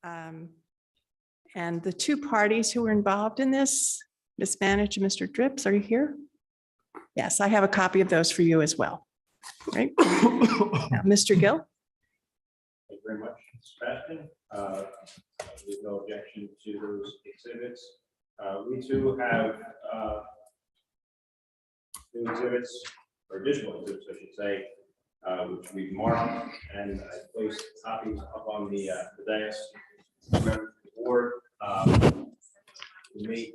And the two parties who were involved in this, Ms. Manage and Mr. Drips, are you here? Yes, I have a copy of those for you as well. Right. Now, Mr. Gill. Thank you very much, Sebastian. There's no objection to those exhibits. We too have new exhibits, or additional exhibits, I should say, which we've marked, and I placed copies up on the dais. Members of the board, we may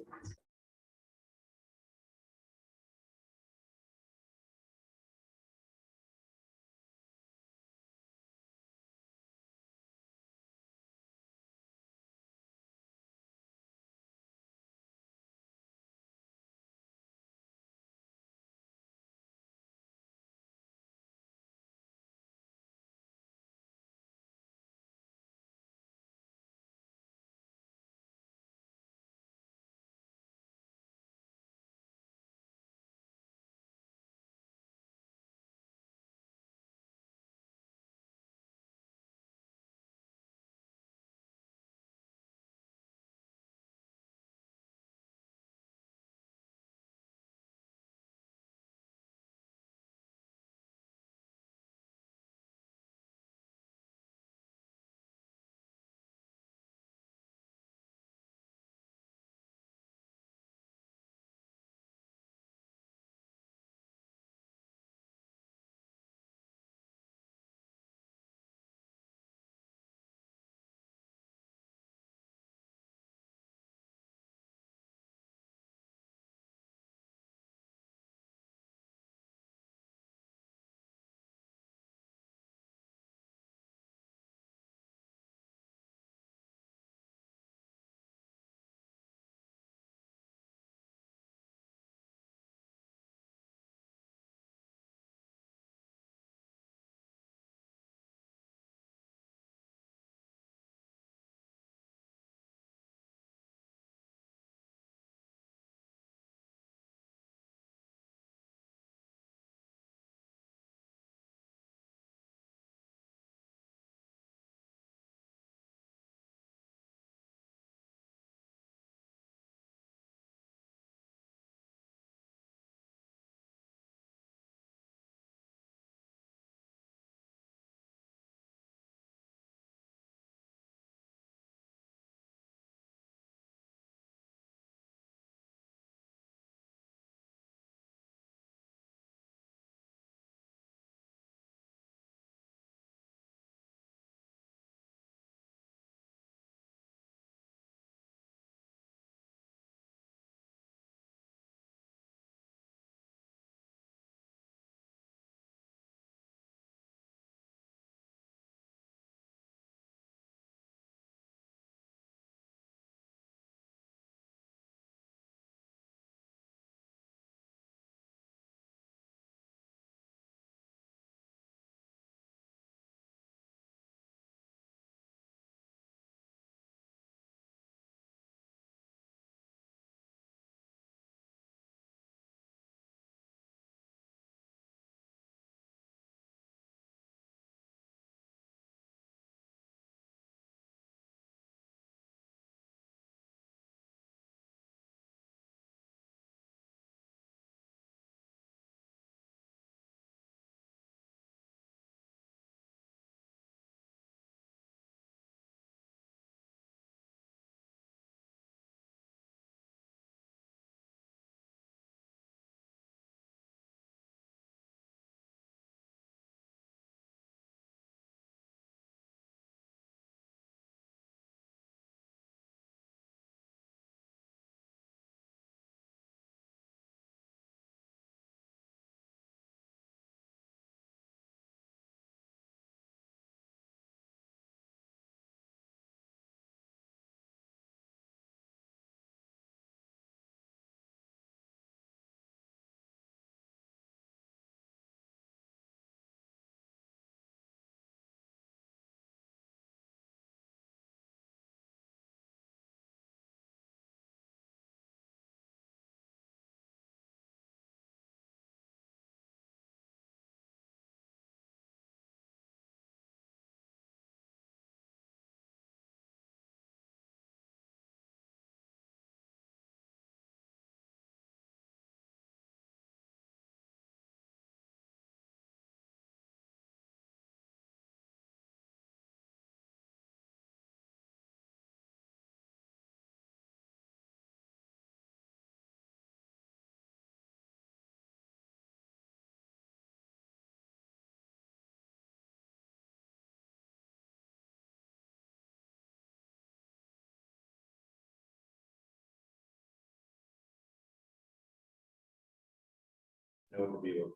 an overview of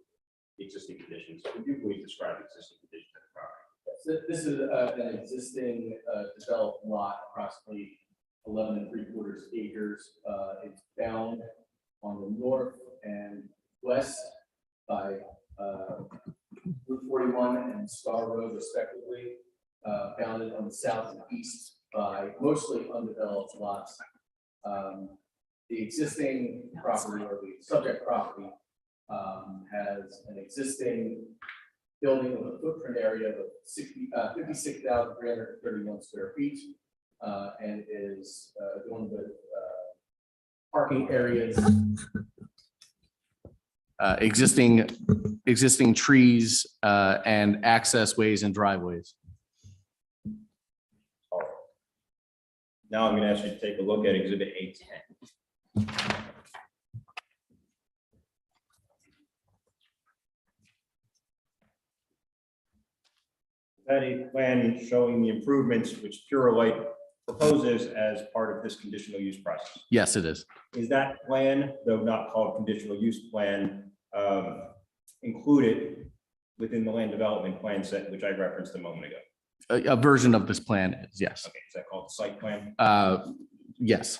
the existing conditions. Would you please describe the existing conditions of the property? So this is an existing developed lot, approximately 11 3/4 acres. It's bound on the north and west by Route 41 and Star Road respectively, bounded on the south and east by mostly undeveloped lots. The existing property or the subject property has an existing building with a footprint area of 56,331 square feet, and is adorned with parking areas, existing trees and access ways and driveways. All right. Now I'm going to ask you to take a look at Exhibit A10. That a plan showing the improvements which Pure Light proposes as part of this conditional use process. Yes, it is. Is that plan, though not called conditional use plan, included within the land development plan set, which I referenced a moment ago? A version of this plan is, yes. Okay, is that called the site plan? Yes.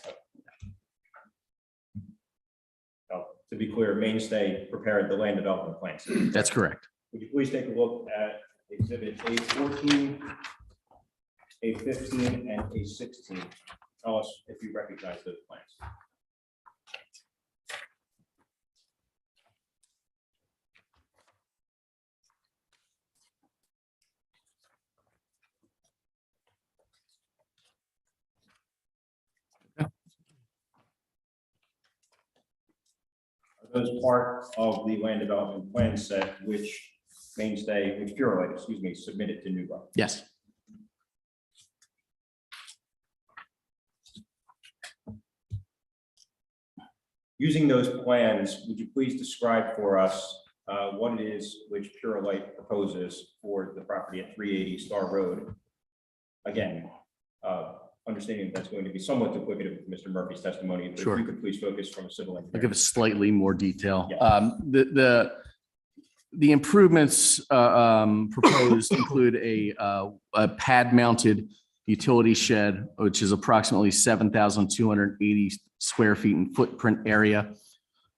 Now, to be clear, Mainstay prepared the land development plan. That's correct. Would you please take a look at Exhibit A14, A15, and A16? Tell us if you recognize those plans. Are those part of the land development plan set which which Pure Light, excuse me, submitted to NUGO? Yes. Using those plans, would you please describe for us what it is which Pure Light proposes for the property at 380 Star Road? Again, understanding that's going to be somewhat duplicative of Mr. Murphy's testimony, but Sure. if you could please focus from a civil engineer. I'll give it slightly more detail. Yeah. The improvements proposed include a pad mounted utility shed, which is approximately 7,280 square feet in footprint area,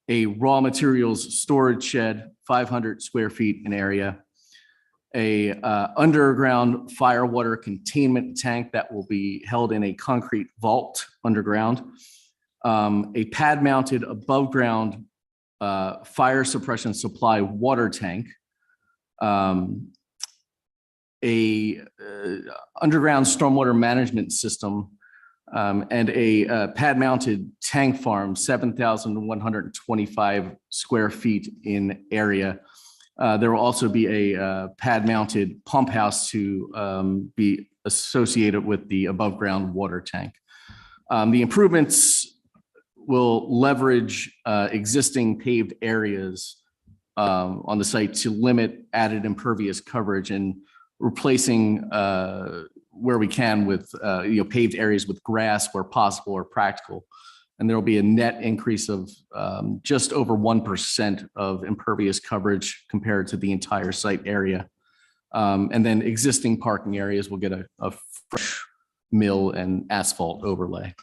a raw materials storage shed, 500 square feet in area, a underground fire water containment tank that will be held in a concrete vault underground, a pad mounted above ground fire suppression supply water tank, a underground stormwater management system, and a pad mounted tank farm, 7,125 square feet in area. There will also be a pad mounted pump house to be associated with the above ground water tank. The improvements will leverage existing paved areas on the site to limit added impervious coverage and replacing where we can with paved areas with grass where possible or practical. And there will be a net increase of just over 1% of impervious coverage compared to the entire site area. And then existing parking areas will get a fresh mill and asphalt overlay.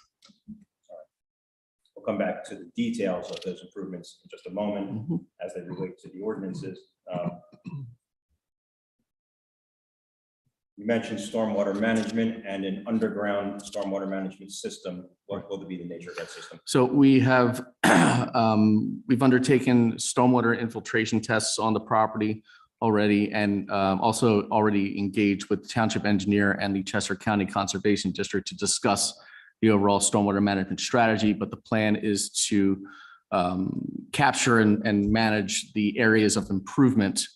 We'll come back to the details of those improvements in just a moment as they relate to the ordinances. You mentioned stormwater management and an underground stormwater management system. What will be the nature of that system? So we have, we've undertaken stormwater infiltration tests on the property already, and also already engaged with township engineer and the Chester County Conservation District to discuss the overall stormwater management strategy. But the plan is to capture and manage the areas of improvement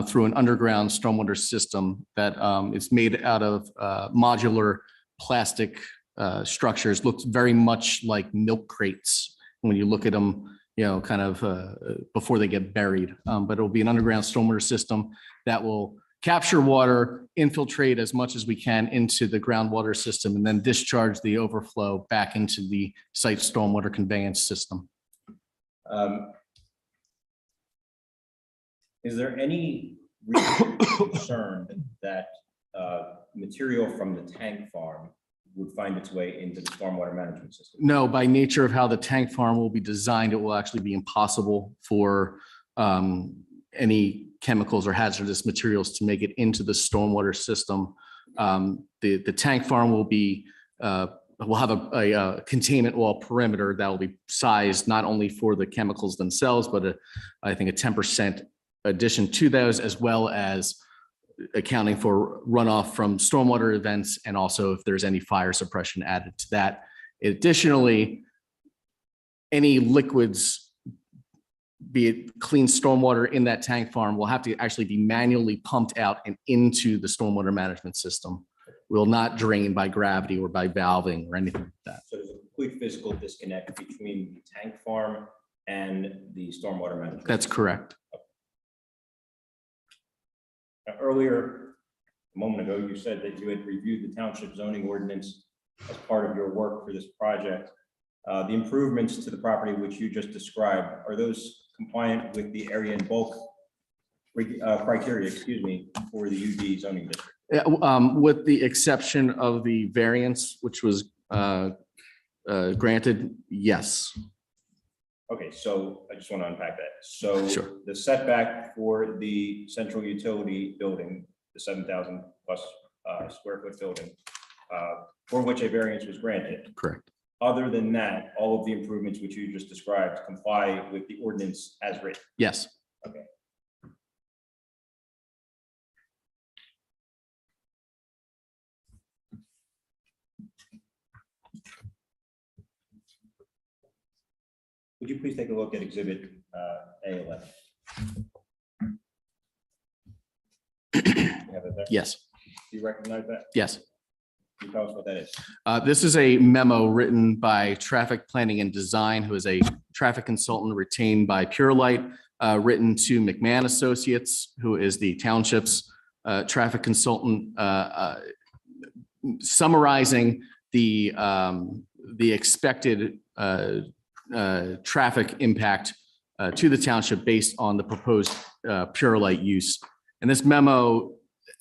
through an underground stormwater system that is made out of modular plastic structures. Looks very much like milk crates when you look at them, kind of before they get buried. But it'll be an underground stormwater system that will capture water, infiltrate as much as we can into the groundwater system, and then discharge the overflow back into the site stormwater conveyance system. Is there any reason to be concerned that material from the tank farm would find its way into the stormwater management system? No, by nature of how the tank farm will be designed, it will actually be impossible for any chemicals or hazardous materials to make it into the stormwater system. The tank farm will be will have a containment wall perimeter that will be sized not only for the chemicals themselves, but I think a 10% addition to those, as well as accounting for runoff from stormwater events, and also if there's any fire suppression added to that. Additionally, any liquids, be it clean stormwater in that tank farm, will have to actually be manually pumped out and into the stormwater management system. Will not drain by gravity or by valving or anything like that. So there's a complete physical disconnect between the tank farm and the stormwater management. That's correct. Now, earlier, a moment ago, you said that you had reviewed the township zoning ordinance as part of your work for this project. The improvements to the property which you just described, are those compliant with the area and bulk criteria, excuse me, for the UD zoning district? With the exception of the variance, which was granted, yes. Okay, so I just want to unpack that. So Sure. the setback for the central utility building, the 7,000 plus square foot building, for which a variance was granted. Correct. Other than that, all of the improvements which you just described comply with the ordinance as written. Yes. Okay. Would you please take a look at exhibit A11? You have it there? Yes. Do you recognize that? Yes. Can you tell us what that is? This is a memo written by Traffic Planning and Design, who is a traffic consultant retained by Pure Light, written to McMahon Associates, who is the township's traffic consultant, summarizing the expected traffic impact to the township based on the proposed Pure Light use. And this memo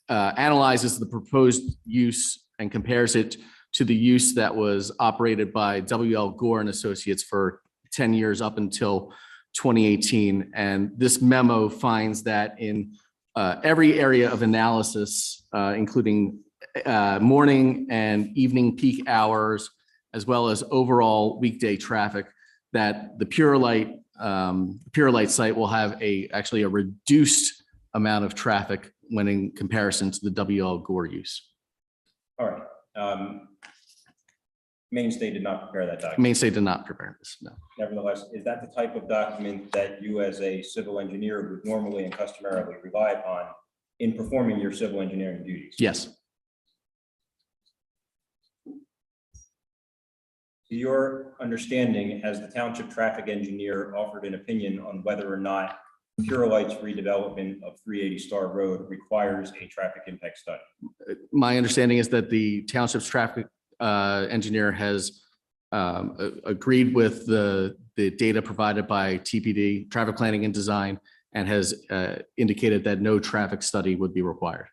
analyzes the proposed use and compares it to the use that was operated by W.L. Gore and Associates for 10 years up until 2018. And this memo finds that in every area of analysis, including morning and evening peak hours, as well as overall weekday traffic, that the Pure Light site will have actually a reduced amount of traffic when in comparison to the W.L. Gore use. All right. Mainstay did not prepare that document. Mainstay did not prepare this, no. Nevertheless, is that the type of document that you as a civil engineer would normally and customarily rely upon in performing your civil engineering duties? Yes, To your understanding, has the township traffic engineer offered an opinion on whether or not Pure Light's redevelopment of 380 Star Road requires a traffic impact study? my understanding is that the township's traffic engineer has agreed with the data provided by TPD, Traffic Planning and Design, and has indicated that no traffic study would be required.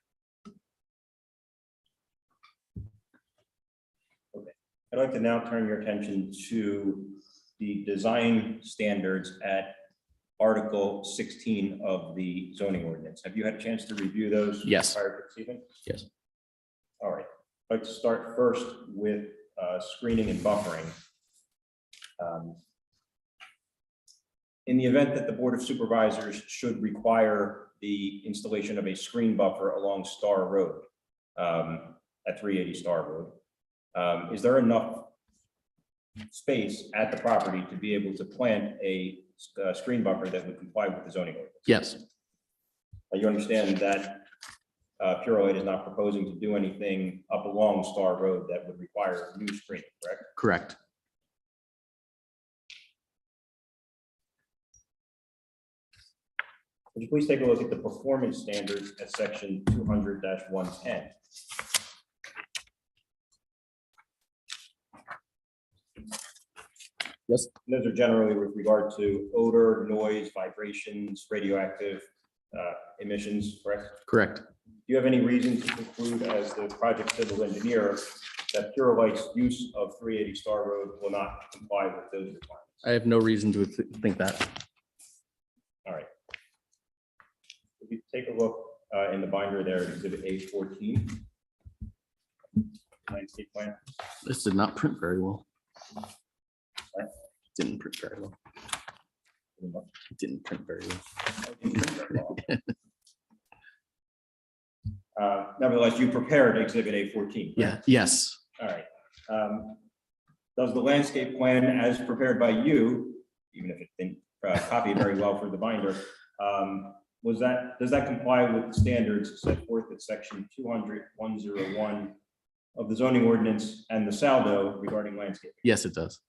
I'd like to now turn your attention to the design standards at Article 16 of the zoning ordinance. Have you had a chance to review those? Yes. Prior to this evening? Yes. All right. I'd like to start first with screening and buffering. In the event that the Board of Supervisors should require the installation of a screen buffer along Star Road, at 380 Star Road, is there enough space at the property to be able to plant a screen buffer that would comply with the zoning ordinance? Yes, You understand that Pure Light is not proposing to do anything up along Star Road that would require new screening, correct? correct. Would you please take a look at the performance standards at section 200-110? Yes. Those are generally with regard to odor, noise, vibrations, radioactive emissions, correct? Correct. Do you have any reason to conclude as the project civil engineer that Purolite's use of 380 Star Road will not comply with those requirements? I have no reason to think that. All right. If you take a look in the binder there, at exhibit A14. Landscape plan. This did not print very well. Didn't print very well. It didn't print very well. Nevertheless, you prepared exhibit A14. Yeah, yes. All right. Does the landscape plan as prepared by you, even if it didn't copy very well for the binder, does that comply with the standards set forth at section 200-101 of the zoning ordinance and the saldo regarding landscaping? Yes, it does.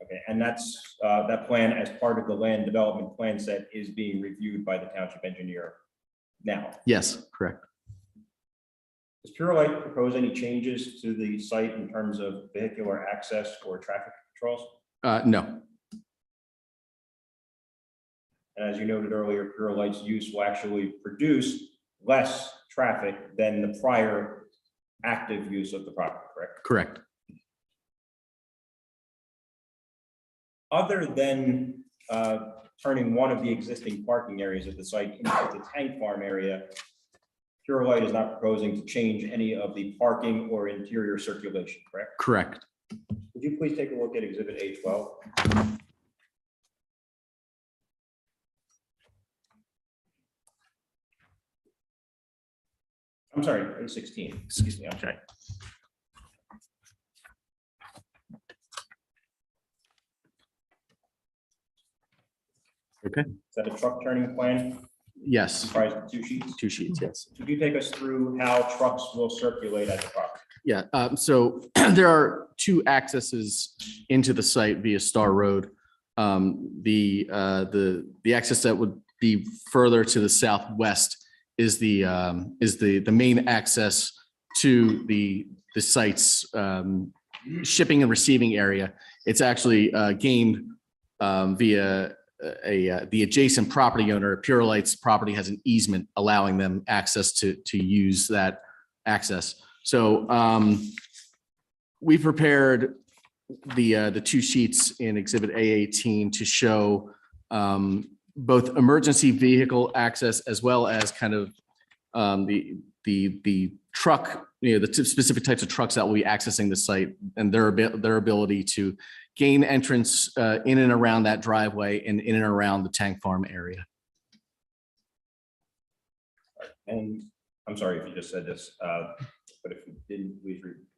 Okay, and that's that plan as part of the land development plan set is being reviewed by the township engineer now. Yes, correct. Does Purolite propose any changes to the site in terms of vehicular access or traffic controls? No. And as you noted earlier, Purolite's use will actually produce less traffic than the prior active use of the property, correct? Correct. Other than turning one of the existing parking areas at the site into the tank farm area, Purolite is not proposing to change any of the parking or interior circulation, correct? Correct. Would you please take a look at exhibit A12? I'm sorry, A16, excuse me, I'm sorry. Okay. Is that a truck turning plan Yes. comprised of 2 sheets? 2 sheets. Yes. Could you take us through how trucks will circulate at the property? Yeah. So there are 2 accesses into the site via Star Road. The access that would be further to the southwest is the main access to the site's shipping and receiving area. It's actually gained via the adjacent property owner. Purolite's property has an easement allowing them access to use that access. So we prepared the 2 sheets in exhibit A18 to show both emergency vehicle access as well as kind of the truck, the specific types of trucks that will be accessing the site and their ability to gain entrance in and around that driveway and in and around the tank farm area. And I'm sorry if you just said this, but if you didn't,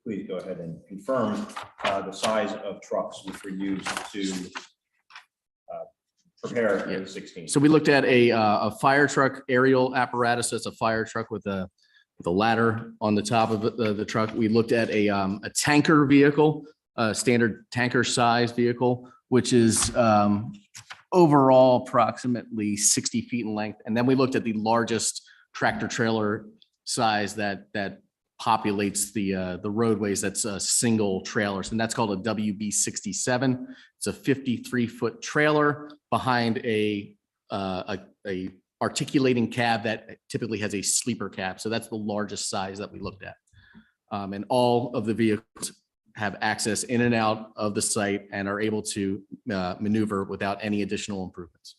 please go ahead and confirm the size of trucks which were used to prepare the 16. So we looked at a fire truck aerial apparatus. That's a fire truck with a ladder on the top of the truck. We looked at a tanker vehicle, a standard tanker size vehicle, which is overall approximately 60 feet in length. And then we looked at the largest tractor trailer size that populates the roadways. That's a single trailers, and that's called a WB67. It's a 53-foot trailer behind a articulating cab that typically has a sleeper cab. So that's the largest size that we looked at. And all of the vehicles have access in and out of the site and are able to maneuver without any additional improvements.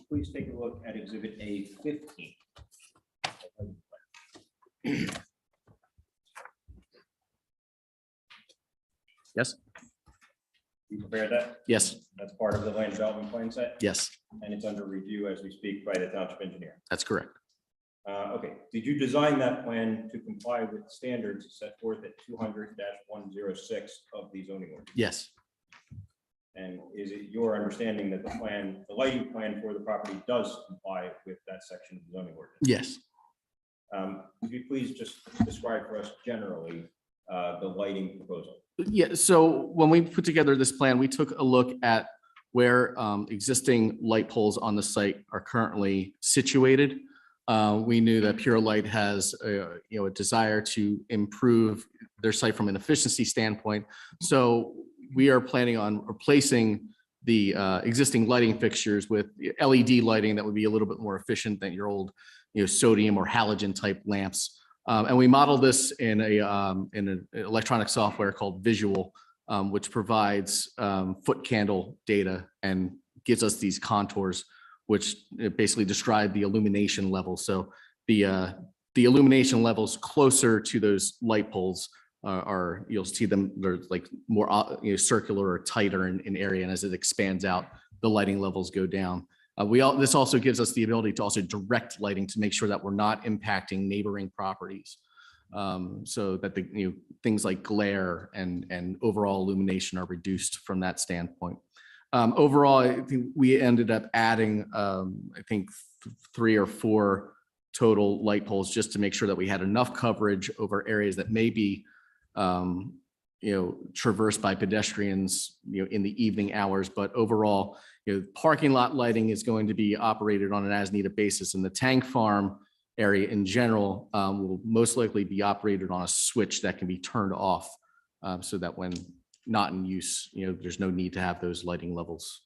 Please take a look at exhibit A15. Yes. You prepared that? Yes. That's part of the land development plan set, Yes, and it's under review as we speak by the township engineer. that's correct. Okay, did you design that plan to comply with standards set forth at 200-106 of the zoning ordinance? Yes. And is it your understanding that the lighting plan for the property does comply with that section of the zoning ordinance? Yes. Could you please just describe for us generally the lighting proposal? Yeah, so when we put together this plan, we took a look at where existing light poles on the site are currently situated. We knew that Pure Light has a desire to improve their site from an efficiency standpoint. So we are planning on replacing the existing lighting fixtures with LED lighting that would be a little bit more efficient than your old, sodium or halogen type lamps. And we modeled this in an electronic software called Visual, which provides foot candle data and gives us these contours, which basically describe the illumination level. So the illumination levels closer to those light poles are you'll see them, they're like more circular or tighter in area, and as it expands out, the lighting levels go down. This also gives us the ability to also direct lighting to make sure that we're not impacting neighboring properties, so that the things like glare and overall illumination are reduced from that standpoint. Overall, I think we ended up adding, I think 3 or 4 total light poles just to make sure that we had enough coverage over areas that may be, traversed by pedestrians, in the evening hours. But overall, parking lot lighting is going to be operated on an as-needed basis, and the tank farm area in general will most likely be operated on a switch that can be turned off, so that when not in use, there's no need to have those lighting levels,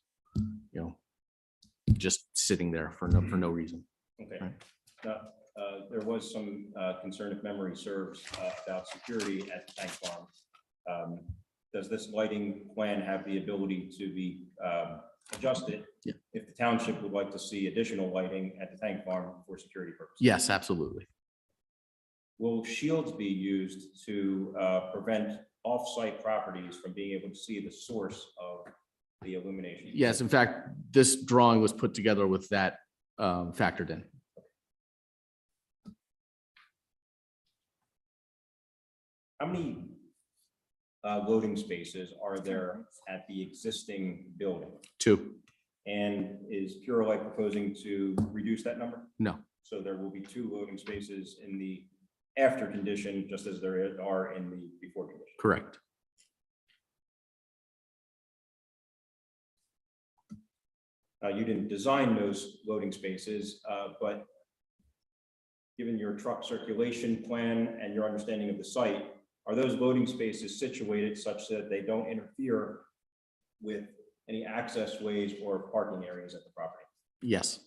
just sitting there for no reason. Okay. Right. Now, there was some concern, if memory serves, about security at the tank farm. Does this lighting plan have the ability to be adjusted? Yeah. If the township would like to see additional lighting at the tank farm for security purposes? Yes, absolutely. Will shields be used to prevent off-site properties from being able to see the source of the illumination? Yes, in fact, this drawing was put together with that factored in. How many loading spaces are there at the existing building? 2. And is Pure Light proposing to reduce that number? No. So there will be 2 loading spaces in the after condition, just as there are in the before condition? Correct. You didn't design those loading spaces, but given your truck circulation plan and your understanding of the site, are those loading spaces situated such that they don't interfere with any access ways or parking areas at the property? Yes.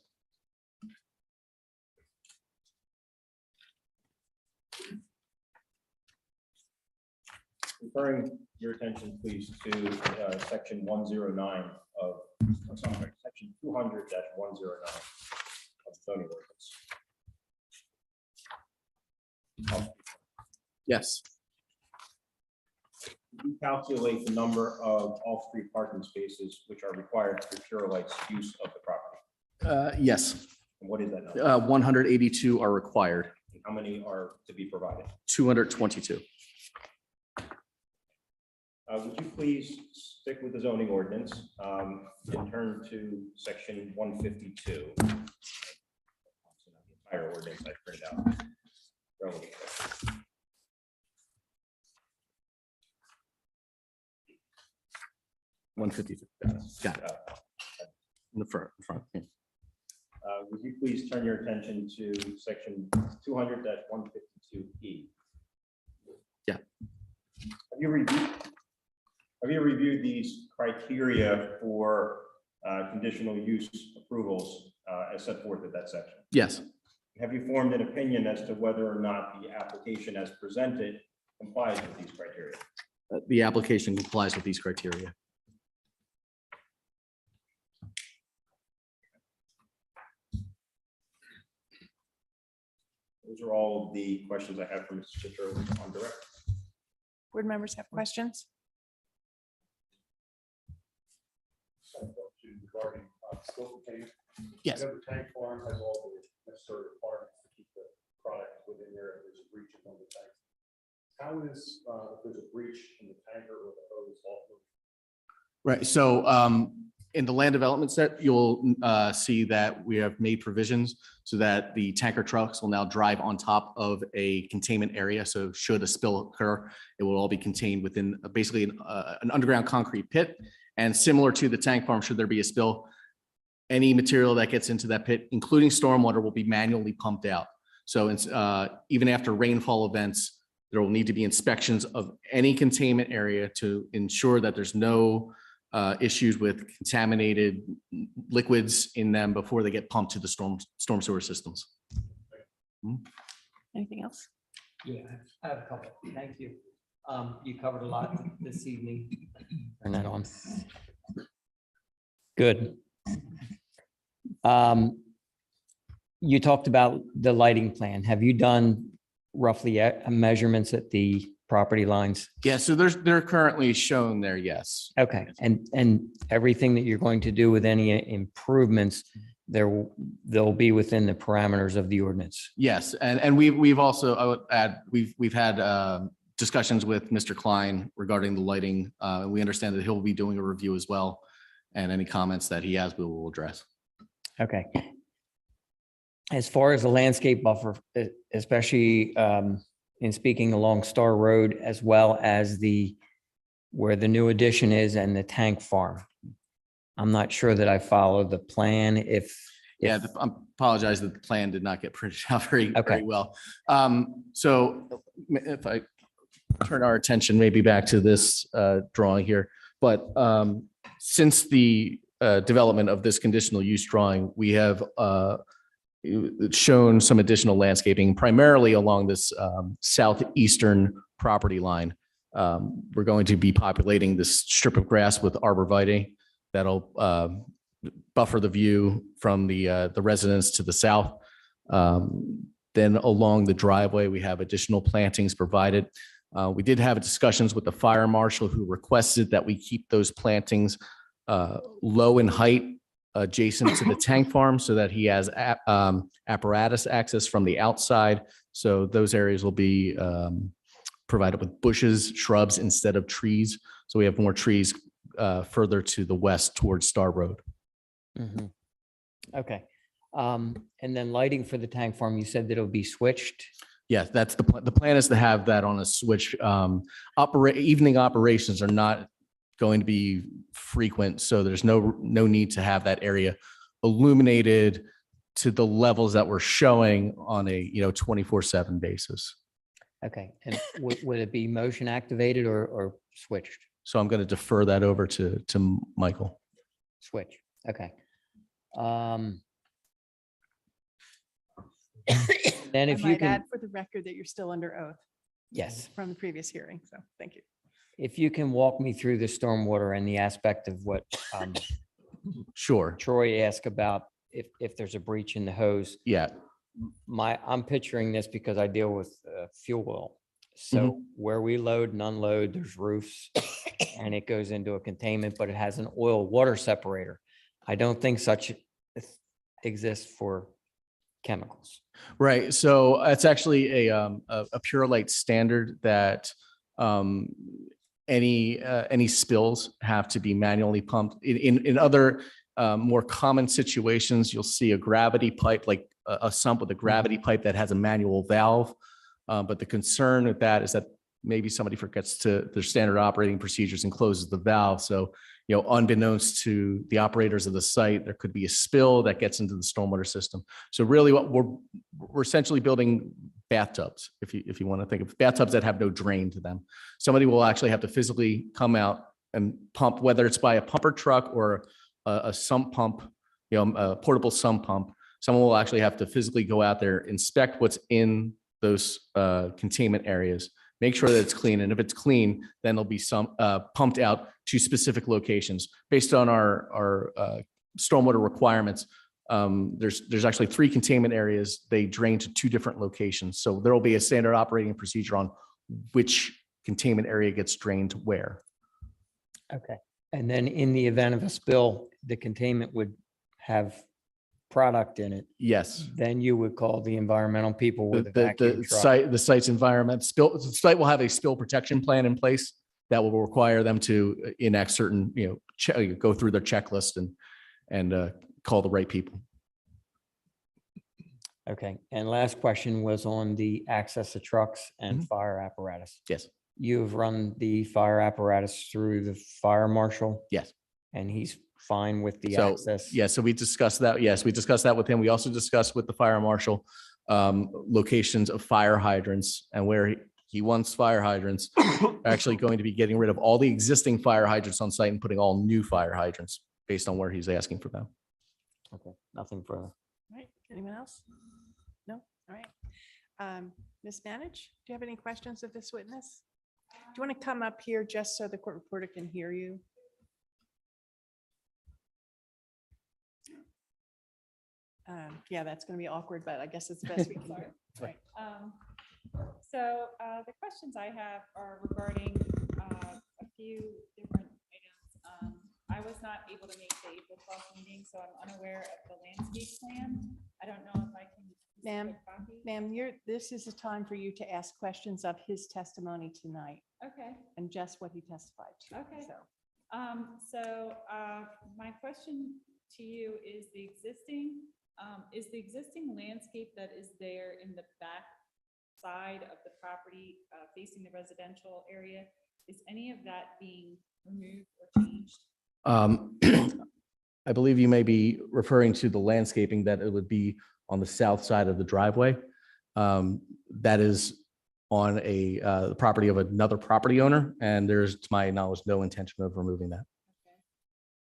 Referring your attention, please, to section 109 of, sorry, section 200-109 of zoning ordinance. Yes. You calculate the number of off-street parking spaces which are required for Pure Light's use of the property. Yes. And what is that number? 182 are required. And how many are to be provided? 222. Would you please stick with the zoning ordinance and turn to section 152? So not the entire ordinance I printed out. Relevant. 152. Got it. In the front. Yeah. Would you please turn your attention to section 200-152E? Yeah. Have you reviewed these criteria for conditional use approvals as set forth in that section? Yes. Have you formed an opinion as to whether or not the application as presented complies with these criteria? The application complies with these criteria. Those are all of the questions I have for Mr. Citro on direct. Board members have questions? Regarding scope containment. Yes. The tank farm has all the necessary requirements to keep the product within there. If there's a breach in one of the tanks. How is, if there's a breach in the tanker or the hose also? Right. So in the land development set, you'll see that we have made provisions so that the tanker trucks will now drive on top of a containment area. So should a spill occur, it will all be contained within basically an underground concrete pit. And similar to the tank farm, should there be a spill, any material that gets into that pit, including stormwater, will be manually pumped out. So it's, even after rainfall events, there will need to be inspections of any containment area to ensure that there's no issues with contaminated liquids in them before they get pumped to the storm sewer systems. Anything else? Yeah, I have a couple. Thank you. You covered a lot this evening. Turn that on. Good. You talked about the lighting plan. Have you done roughly measurements at the property lines? Yeah, so they're currently shown there, yes. Okay, and everything that you're going to do with any improvements, they'll be within the parameters of the ordinance. Yes, and we've also, I would add, we've had discussions with Mr. Klein regarding the lighting. We understand that he'll be doing a review as well, and any comments that he has, we will address. Okay. As far as the landscape buffer, especially in speaking along Star Road, as well as where the new addition is and the tank farm, I'm not sure that I followed the plan. Yeah, I apologize that the plan did not get printed out very Okay. well. So if I turn our attention maybe back to this drawing here, but since the development of this conditional use drawing, we have shown some additional landscaping, primarily along this southeastern property line. We're going to be populating this strip of grass with arborvitae that'll buffer the view from the residence to the south. Then along the driveway, we have additional plantings provided. We did have discussions with the fire marshal, who requested that we keep those plantings low in height adjacent to the tank farm, so that he has apparatus access from the outside. So those areas will be provided with bushes, shrubs instead of trees. So we have more trees further to the west towards Star Road. Mhm. Okay. And then lighting for the tank farm, you said that it'll be switched. Yes, that's the plan. The plan is to have that on a switch. Evening operations are not going to be frequent, so there's no need to have that area illuminated to the levels that we're showing on a 24/7 basis. Okay. And would it be motion activated or switched? So I'm going to defer that over to Michael. Switch. Okay. Then I if you might can, add for the record that you're still under oath yes, from the previous hearing, so thank you. if you can walk me through the stormwater and the aspect of what Sure. Troy asked about if there's a breach in the hose. Yeah. I'm picturing this because I deal with fuel oil. So where we load and unload, there's roofs and it goes into a containment, but it has an oil water separator. I don't think such exists for chemicals. Right. So it's actually a Pure Light standard that any spills have to be manually pumped. In other more common situations, you'll see a gravity pipe, like a sump with a gravity pipe that has a manual valve. But the concern with that is that maybe somebody forgets their standard operating procedures and closes the valve. So, unbeknownst to the operators of the site, there could be a spill that gets into the stormwater system. So really what we're essentially building bathtubs, if you want to think of bathtubs that have no drain to them. Somebody will actually have to physically come out and pump, whether it's by a pumper truck or a sump pump, a portable sump pump. Someone will actually have to physically go out there, inspect what's in those containment areas, make sure that it's clean. And if it's clean, then there'll be some pumped out to specific locations based on our stormwater requirements. There's actually 3 containment areas. They drain to 2 different locations. So there will be a standard operating procedure on which containment area gets drained where. Okay. And then in the event of a spill, the containment would have product in it. Yes. Then you would call the environmental people with a vacuum The truck. site's environment the site will have a spill protection plan in place that will require them to enact certain, go through their checklist and call the right people. Okay. And last question was on the access to trucks and fire apparatus. Yes. You've run the fire apparatus through the fire marshal? Yes. And he's fine with the So, access? yeah, so we discussed that. Yes, we discussed that with him. We also discussed with the fire marshal locations of fire hydrants and where he wants fire hydrants. Actually going to be getting rid of all the existing fire hydrants on site and putting all new fire hydrants based on where he's asking for them. Okay, nothing further. Right, anyone else? No, all right. Ms. Manage, do you have any questions of this witness? Do you want to come up here just so the court reporter can hear you? Yeah, that's going to be awkward, but I guess it's the best we can do. Right. The questions I have are regarding a few different items. I was not able to make the April 12th meeting, so I'm unaware of the landscape plan. I don't know if I can. receive a Ma'am, copy. Ma'am, this is a time for you to ask questions of his testimony tonight Okay, and just what he testified to. Okay. So, my question to you is the existing landscape that is there in the back side of the property facing the residential area, is any of that being removed or changed? I believe you may be referring to the landscaping that it would be on the south side of the driveway. That is on the property of another property owner, and there's, to my knowledge, no intention of removing that.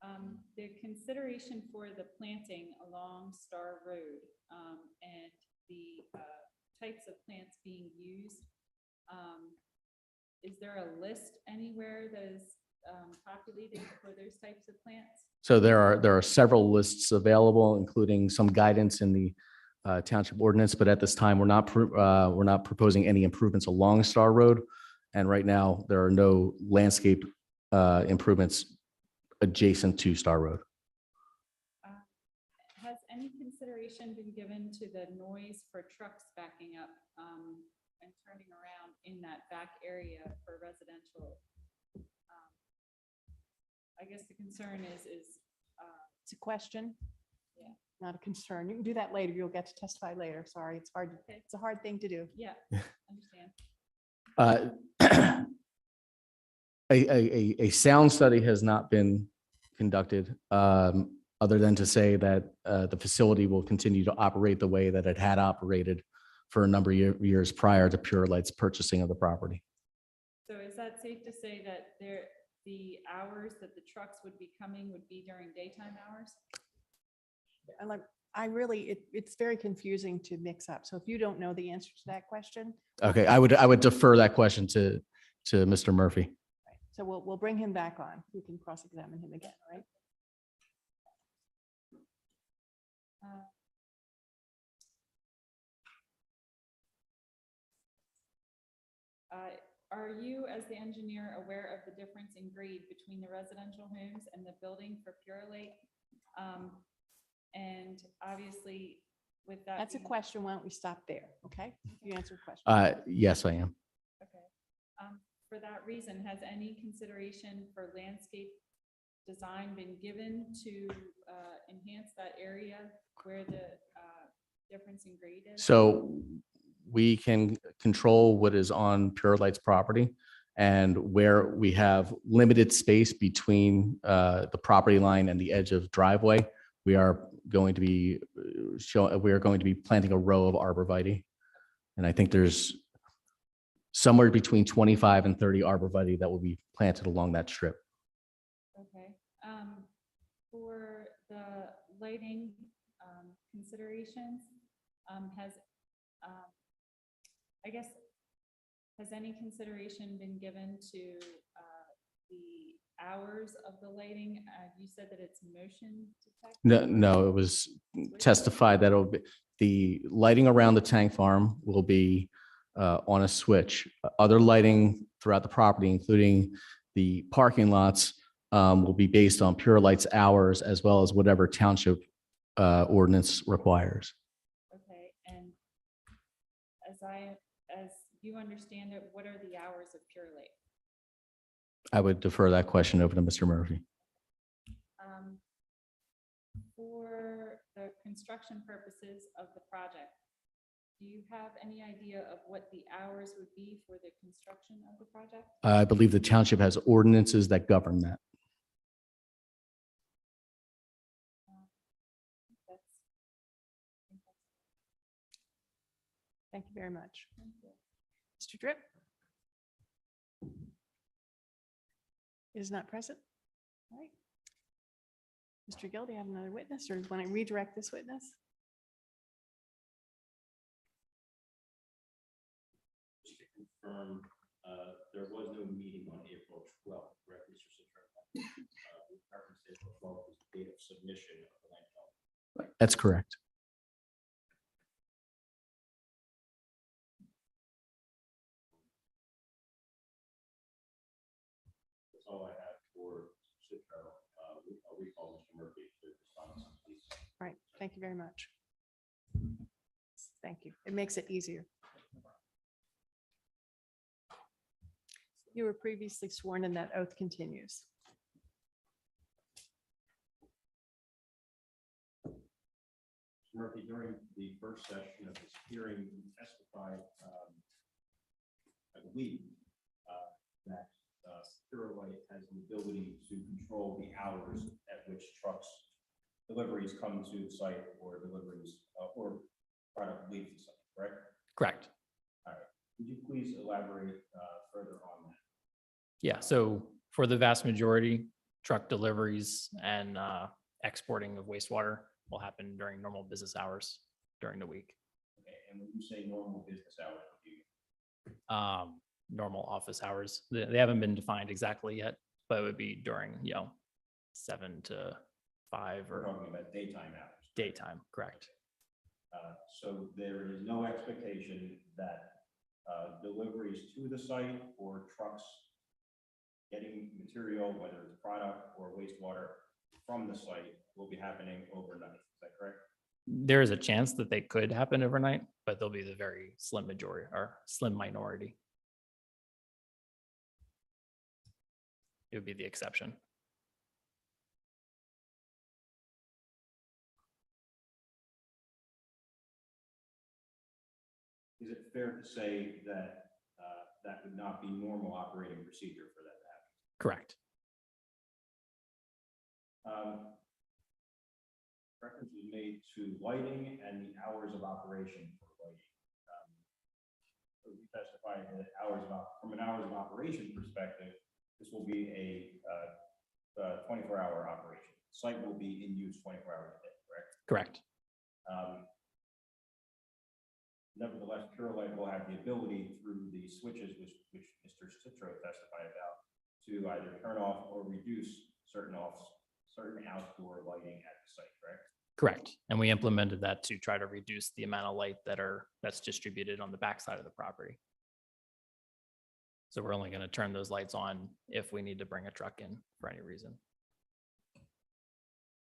Okay. The consideration for the planting along Star Road and the types of plants being used, is there a list anywhere that is populated for those types of plants? So there are several lists available, including some guidance in the township ordinance, but at this time, we're not proposing any improvements along Star Road. And right now, there are no landscape improvements adjacent to Star Road. Has any consideration been given to the noise for trucks backing up and turning around in that back area for residential? I guess the concern is it's a question. Yeah. Not a concern. You can do that later. You'll get to testify later. Sorry, it's hard. Okay. It's a hard thing to do. yeah, understand. A sound study has not been conducted, other than to say that the facility will continue to operate the way that it had operated for a number of years prior to Pure Light's purchasing of the property. So is that safe to say that the hours that the trucks would be coming would be during daytime hours? And like, it's very confusing to mix up. So if you don't know the answer to that question, Okay, I would defer that question to Mr. Murphy. right, so we'll bring him back on. We can cross-examine him again, right? Are you, as the engineer, aware of the difference in grade between the residential homes and the building for Pure Lake? And obviously, with that. That's a being- question. Why don't we stop there? Okay, you answer the question. Yes, I am. Okay. For that reason, has any consideration for landscape design been given to enhance that area where the difference in grade is? So we can control what is on Pure Light's property, and where we have limited space between the property line and the edge of driveway, we are going to be planting a row of arborvitae. And I think there's somewhere between 25 and 30 arborvitae that will be planted along that strip. Okay. For the lighting considerations, has any consideration been given to the hours of the lighting? You said that it's motion detected. No, it was testified that the lighting around the tank farm will be on a switch. Other lighting throughout the property, including the parking lots, will be based on Pure Light's hours as well as whatever township ordinance requires. Okay, and as you understand it, what are the hours of Pure Lake? I would defer that question over to Mr. Murphy. For the construction purposes of the project, do you have any idea of what the hours would be for the construction of the project? I believe the township has ordinances that govern that. Thank you very much. Mr. Drip? Is not present. All right. Mr. Gill, do you have another witness, or want to redirect this witness? Just to confirm, there was no meeting on April 12th, correct, Mr. Citro? We referenced April 12th as the date of submission of the land development. That's correct. That's all I have for Citro. I'll recall Mr. Murphy to respond to some of these. All right, thank you very much. Thank you. It makes it easier. You were previously sworn and that oath continues. Mr. Murphy, during the first session of this hearing, you testified, I believe, that Purolite has the ability to control the hours at which trucks deliveries come to the site or deliveries or product leaves the site, correct? Correct. All right. Would you please elaborate further on that? Yeah, so for the vast majority, truck deliveries and exporting of wastewater will happen during normal business hours during the week. Okay. And when you say normal business hours, what do you mean? Normal office hours. They haven't been defined exactly yet, but it would be during, 7 to 5 We're or talking about daytime hours. daytime, correct? So there is no expectation that deliveries to the site or trucks getting material, whether it's product or wastewater from the site, will be happening overnight. Is that correct? There is a chance that they could happen overnight, but they'll be the very slim majority or slim minority. It would be the exception. Is it fair to say that that would not be normal operating procedure for that to happen? Correct. Reference was made to lighting and the hours of operation for lighting. So we testified that from an hours of operation perspective, this will be a 24-hour operation. Site will be in use 24 hours a day, correct? Correct. Nevertheless, Purolite will have the ability through the switches, which Mr. Citro testified about, to either turn off or reduce certain outdoor lighting at the site, correct? Correct. And we implemented that to try to reduce the amount of light that's distributed on the backside of the property. So we're only going to turn those lights on if we need to bring a truck in for any reason.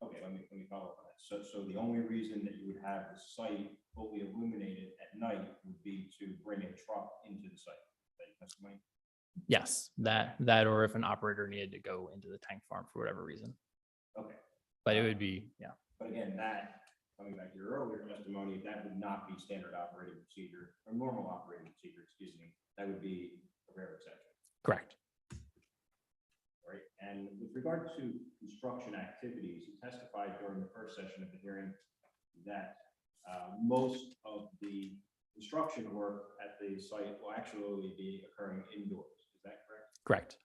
Okay, let me follow up on that. So the only reason that you would have the site fully illuminated at night would be to bring a truck into the site. Is that your testimony? Yes, that or if an operator needed to go into the tank farm for whatever reason. Okay. But it would be, yeah, But again, coming back to your earlier testimony, that would not be standard operating procedure or normal operating procedure, excuse me. That would be a rare exception. correct. Right. And with regard to construction activities, you testified during the first session of the hearing that most of the construction work at the site will actually be occurring indoors. Is that correct? Correct.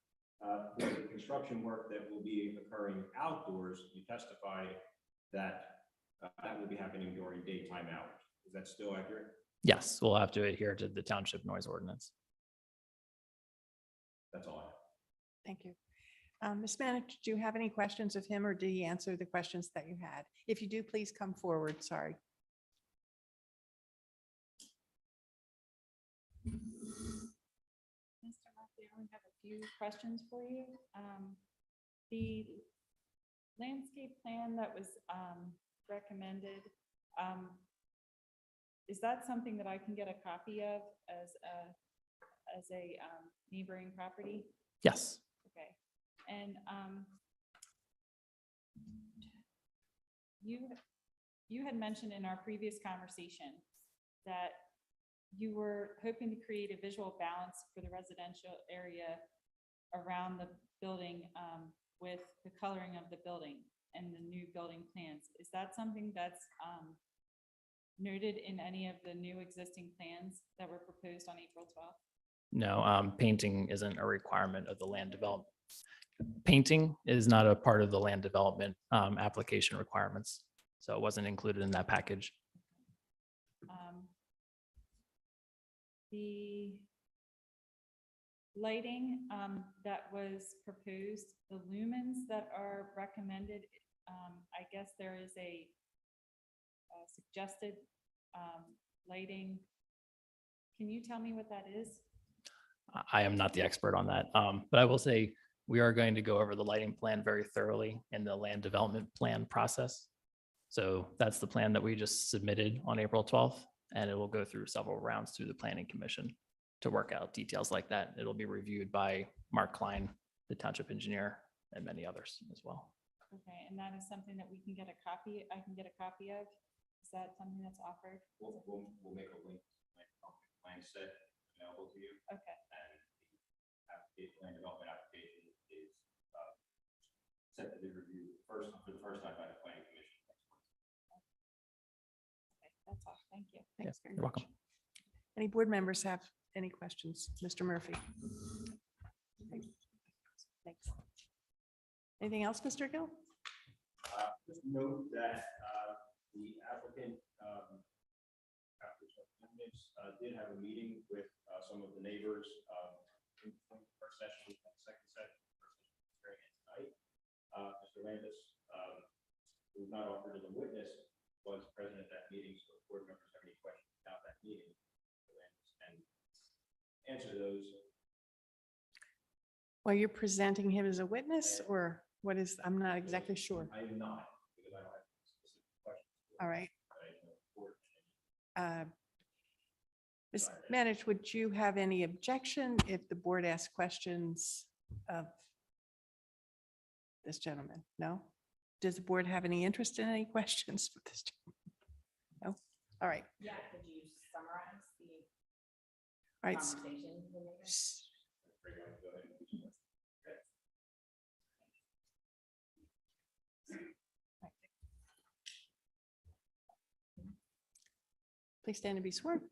For the construction work that will be occurring outdoors, you testified that that will be happening during daytime hours. Is that still accurate? Yes, we'll have to adhere to the township noise ordinance. That's all I have. Thank you. Ms. Manager, do you have any questions of him, or did he answer the questions that you had? If you do, please come forward. Sorry. Mr. Murphy, I only have a few questions for you. The landscape plan that was recommended, is that something that I can get a copy of as a neighboring property? Yes. Okay. And you had mentioned in our previous conversation that you were hoping to create a visual balance for the residential area around the building with the coloring of the building and the new building plans. Is that something that's noted in any of the new existing plans that were proposed on April 12th? No, painting isn't a requirement of the land development. Painting is not a part of the land development application requirements. So it wasn't included in that package. The lighting that was proposed, the lumens that are recommended, I guess there is a suggested lighting. Can you tell me what that is? I am not the expert on that, but I will say we are going to go over the lighting plan very thoroughly in the land development plan process. So that's the plan that we just submitted on April 12th, and it will go through several rounds through the planning commission to work out details like that. It'll be reviewed by Mark Klein, the township engineer, and many others as well. Okay, and that is something that we can get a copy, I can get a copy of? Is that something that's offered? We'll make a link, like, plan set available to you, Okay, and the land development application is set to be reviewed for the first time by the planning commission. okay, that's all. Thank you. Thanks very You're much. welcome. Any board members have any questions? Mr. Murphy? Thanks. Anything else, Mr. Gill? Just note that the applicant, after some minutes, did have a meeting with some of the neighbors in the first session and second session. Tonight, Mr. Landis, who was not offered as a witness, was present at that meeting. So if board members have any questions about that meeting, Mr. Landis can answer those. Well, you're presenting him as a witness or what is, I'm not exactly sure. I am not, because I don't have specific questions. All right. I know the board. Ms. Manich, would you have any objection if the board asks questions of this gentleman? No? Does the board have any interest in any questions for this? No? All right. Yeah, could you summarize the All right. conversation? Please stand and be sworn.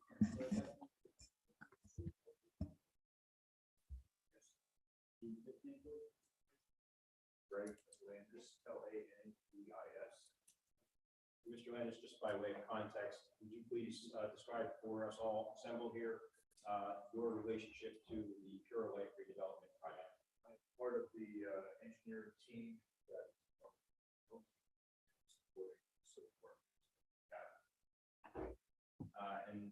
Greg Landis, Landis. Mr. Landis, just by way of context, would you please describe for us all assembled here your relationship to the Pure Light redevelopment project? I'm part of the engineering team that and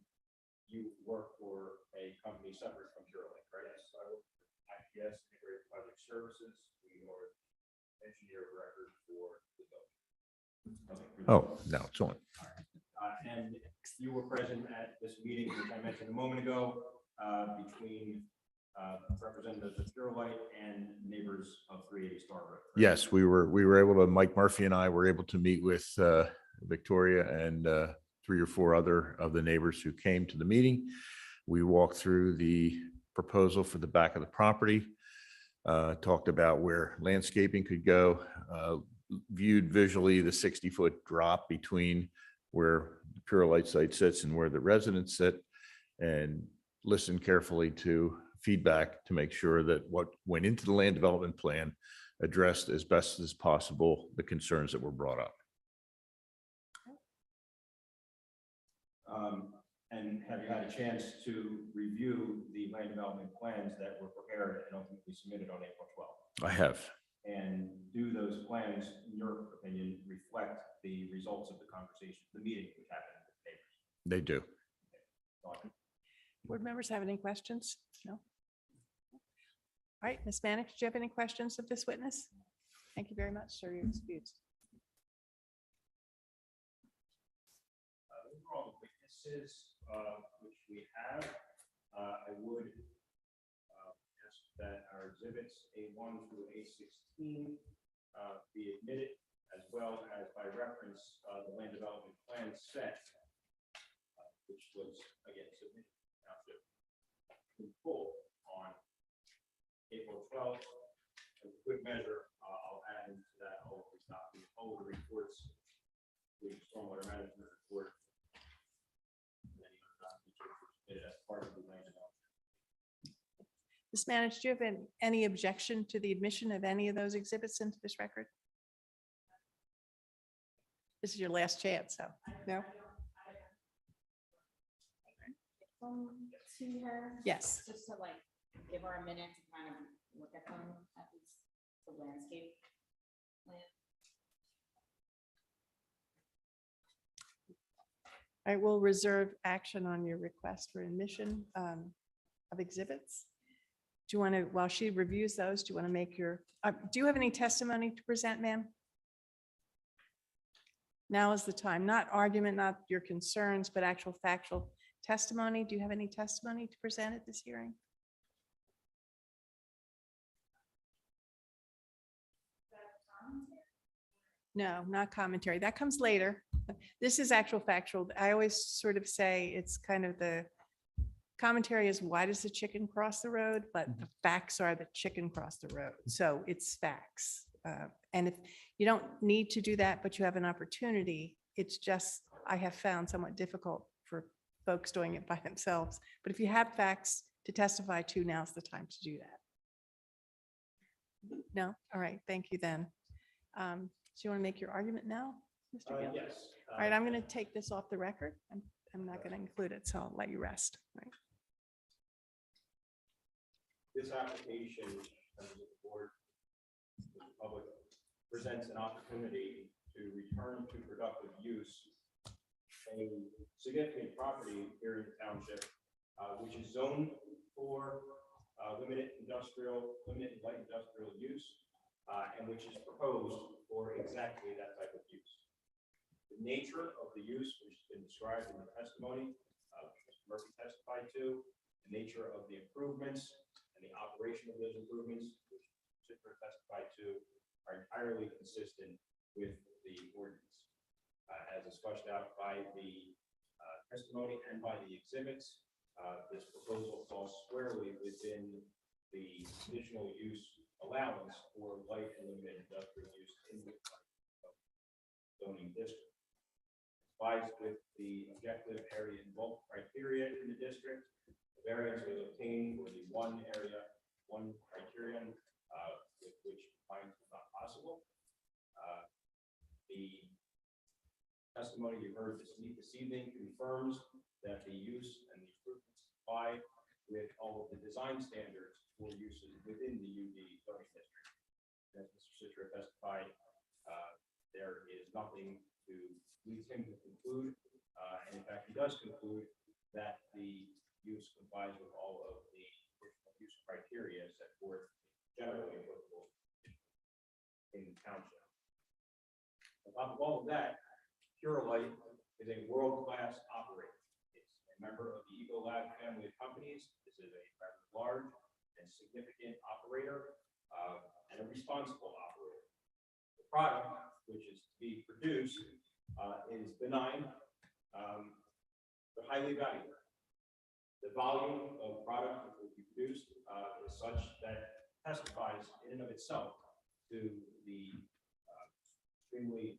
you work for a company separate from Pure Light, right? Yes, I work for IPS Integrated Project Services. We are engineer of record for the building. Okay. No, it's on. And you were present at this meeting, which I mentioned a moment ago, between representatives of Pure Light and neighbors of 380 Star Road. Right? Yes, we were able to, Mike Murphy and I were able to meet with Victoria and 3 or 4 other of the neighbors who came to the meeting. We walked through the proposal for the back of the property, talked about where landscaping could go, viewed visually the 60-foot drop between where the Pure Light site sits and where the residents sit, and listened carefully to feedback to make sure that what went into the land development plan addressed as best as possible the concerns that were brought up. And have you had a chance to review the land development plans that were prepared and ultimately submitted on April 12th? I have. And do those plans, in your opinion, reflect the results of the conversation, the meeting which happened with neighbors? They do. Board members have any questions? No? All right, Ms. Manick, do you have any questions of this witness? Thank you very much, sir. You're excused. Those are all the witnesses which we have. I would ask that our exhibits A1 through A16 be admitted, as well as by reference the land development plan set, which was again submitted in full on April 12th. As a quick measure, I'll add into that all of the reports, the stormwater management report, Ms. Manich, do you have any objection to the admission of any of those exhibits into this record? This is your last chance, so, no? To her. Yes. Just to like give her a minute to kind of look at them, at least the landscape plan. I will reserve action on your request for admission of exhibits. Do you want to, while she reviews those, do you want to make your, do you have any testimony to present, ma'am? Now is the time, not argument, not your concerns, but actual factual testimony. Do you have any testimony to present at this hearing? No, not commentary. That comes later. This is actual factual. I always sort of say it's kind of the commentary is why does the chicken cross the road? But the facts are the chicken crossed the road. So it's facts. And if you don't need to do that, but you have an opportunity, it's just, I have found somewhat difficult for folks doing it by themselves. But if you have facts to testify to, now's the time to do that. No? All right. Thank you then. Do you want to make your argument now, Mr. Gill? Yes. All right, I'm going to take this off the record. I'm not going to include it, so I'll let you rest. All right. This application, comes to the board, the public presents an opportunity to return to productive use a significant property here in the township, which is zoned for limited light industrial use, and which is proposed for exactly that type of use. The nature of the use, which has been described in the testimony, which Mr. Murphy testified to, the nature of the improvements and the operation of those improvements, which Mr. testified to, are entirely consistent with the ordinance. As is fleshed out by the testimony and by the exhibits, this proposal falls squarely within the conditional use allowance for light and limited industrial use in the zoning district. Complies with the objective area and bulk criteria in the district. The variance was obtained for the one area, one criterion, with which compliance was not possible. The testimony you heard this evening confirms that the use and the improvements comply with all of the design standards for uses within the UD zoning district. As Mr. Citro testified, there is nothing to lead him to conclude, and in fact, he does conclude that the use complies with all of the use criteria set forth generally applicable in the township. On top of all of that, Purelight is a world-class operator. It's a member of the Ecolab family of companies. This is a very large and significant operator and a responsible operator. The product, which is to be produced, is benign, but highly valuable. The volume of product that will be produced is such that testifies in and of itself to the extremely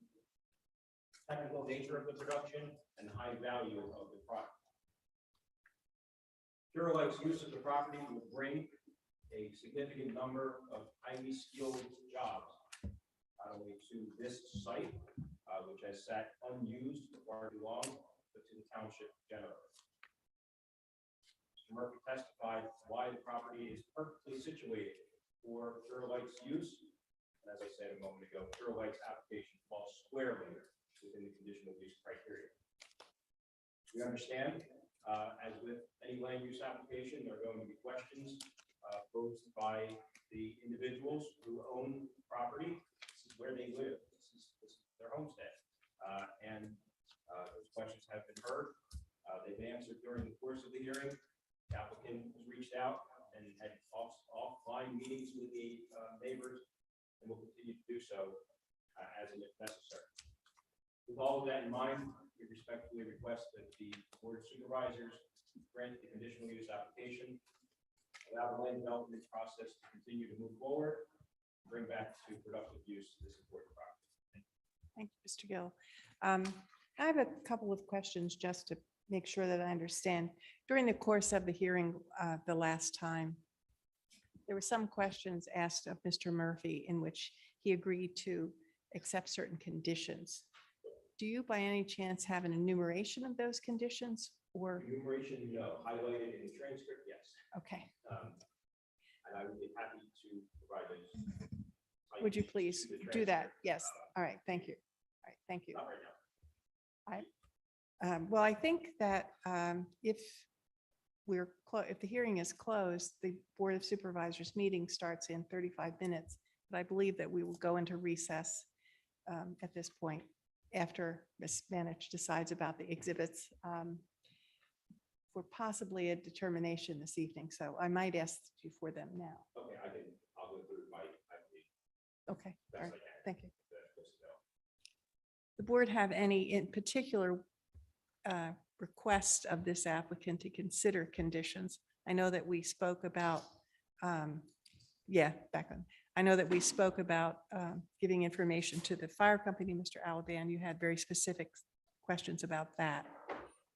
technical nature of the production and the high value of the product. Purelight's use of the property will bring a significant number of highly skilled jobs, not only to this site, which has sat unused for far too long, but to the township generally. Mr. Murphy testified why the property is perfectly situated for Purelight's use. And as I said a moment ago, Purelight's application falls squarely within the conditional use criteria. We understand, as with any land use application, there are going to be questions posed by the individuals who own property. This is where they live. This is their homestead. And those questions have been heard. They've been answered during the course of the hearing. The applicant has reached out and had offline meetings with the neighbors and will continue to do so as and if necessary. With all of that in mind, we respectfully request that the board of supervisors grant the conditional use application, allow the land development process to continue to move forward, bring back to productive use this important property. Thank you, Mr. Gill. I have a couple of questions just to make sure that I understand. During the course of the hearing the last time, there were some questions asked of Mr. Murphy in which he agreed to accept certain conditions. Do you by any chance have an enumeration of those conditions or, Enumeration, no, highlighted in the transcript, yes. okay, And I would be happy to provide those. would you please to the do that? transcript. Yes. All right, thank you. All right, thank you. Not right now. Well, I think that if if the hearing is closed, the Board of Supervisors meeting starts in 35 minutes. But I believe that we will go into recess at this point after Ms. Manich decides about the exhibits for possibly a determination this evening. So I might ask you for them now. Okay, I'll go through my, Okay, all best I right, can. thank you. That's The board have any in particular request of this applicant to consider conditions? I know that we spoke about, back on. I know that we spoke about giving information to the fire company, Mr. Alaban. You had very specific questions about that.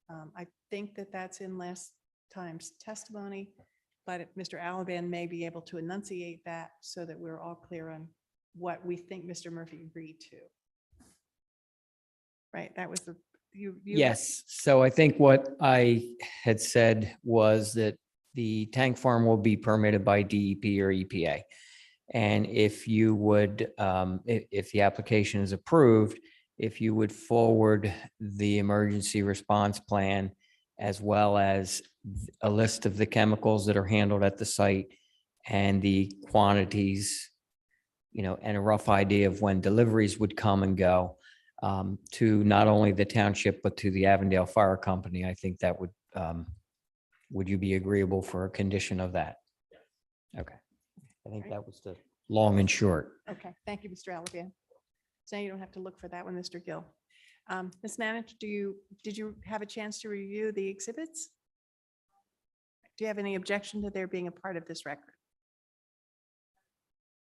I think that that's in last time's testimony, but if Mr. Alaban may be able to enunciate that so that we're all clear on what we think Mr. Murphy agreed to. Right, that was the, you. Yes, so I think what I had said was that the tank farm will be permitted by DEP or EPA. And if you would, if the application is approved, if you would forward the emergency response plan as well as a list of the chemicals that are handled at the site and the quantities, and a rough idea of when deliveries would come and go to not only the township, but to the Avondale Fire Company, I think that would you be agreeable for a condition of that? Okay. I think that was the long and short. Okay, thank you, Mr. Alaban. So now you don't have to look for that one, Mr. Gill. Ms. Manich, did you have a chance to review the exhibits? Do you have any objection to their being a part of this record?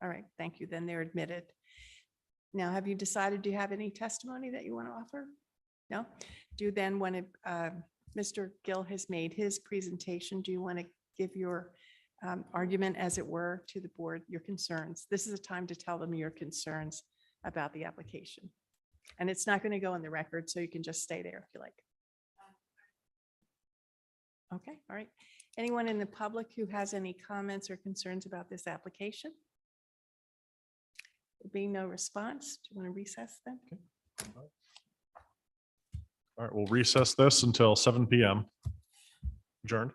All right, thank you. Then they're admitted. Now, have you decided, do you have any testimony that you want to offer? No? Do you then want to, Mr. Gill has made his presentation. Do you want to give your argument, as it were, to the board, your concerns? This is a time to tell them your concerns about the application. And it's not going to go in the record, so you can just stay there if you like. Okay, all right. Anyone in the public who has any comments or concerns about this application? There being no response, do you want to recess then? All right, we'll recess this until 7 p.m. Adjourned.